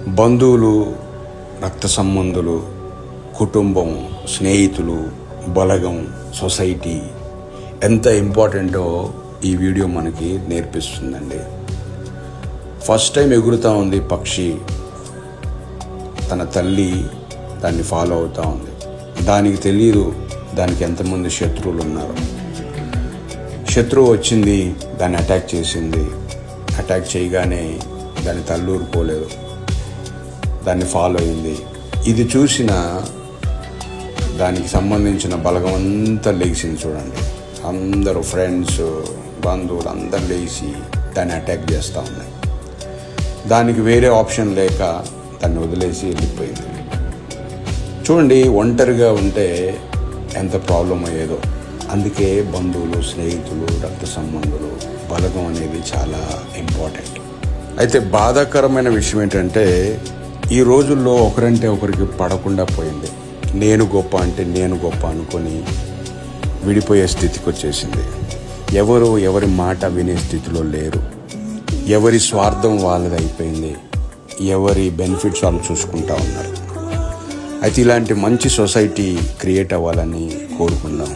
బంధువులు, రక్త సంబంధులు, కుటుంబం, స్నేహితులు, బలగం, సొసైటీ ఎంత ఇంపార్టెంటో ఈ వీడియో మనకి నేర్పిస్తుందండి. ఫస్ట్ టైం ఎగురుతూ ఉంది పక్షి, తన తల్లి దాన్ని ఫాలో అవుతూ ఉంది. దానికి తెలియదు దానికి ఎంతమంది శత్రువులు ఉన్నారు. శత్రువు వచ్చింది, దాన్ని అటాక్ చేసింది. అటాక్ చేయగానే దాని తల్లి ఊరుకోలేదు, దాన్ని ఫాలో అయింది. ఇది చూసిన దానికి సంబంధించిన బలగం అంతా లేచింది చూడండి. అందరూ ఫ్రెండ్స్, బంధువులు అందరు లేచి దాన్ని అటాక్ చేస్తూ ఉన్నాయి. దానికి వేరే ఆప్షన్ లేక దాన్ని వదిలేసి వెళ్ళిపోయింది. చూడండి, ఒంటరిగా ఉంటే ఎంత ప్రాబ్లం అయ్యేదో. అందుకే బంధువులు, స్నేహితులు, రక్త సంబంధులు, బలగం అనేది చాలా ఇంపార్టెంట్. అయితే బాధాకరమైన విషయం ఏంటంటే ఈ రోజుల్లో ఒకరంటే ఒకరికి పడకుండా పోయింది. నేను గొప్ప అంటే నేను గొప్ప అనుకొని విడిపోయే స్థితికి వచ్చేసింది. ఎవరి మాట వినే స్థితిలో లేరు. ఎవరి స్వార్థం వాళ్ళది అయిపోయింది. ఎవరి బెనిఫిట్స్ వాళ్ళు చూసుకుంటూ ఉన్నారు. అయితే ఇలాంటి మంచి సొసైటీ క్రియేట్ అవ్వాలని కోరుకుందాం.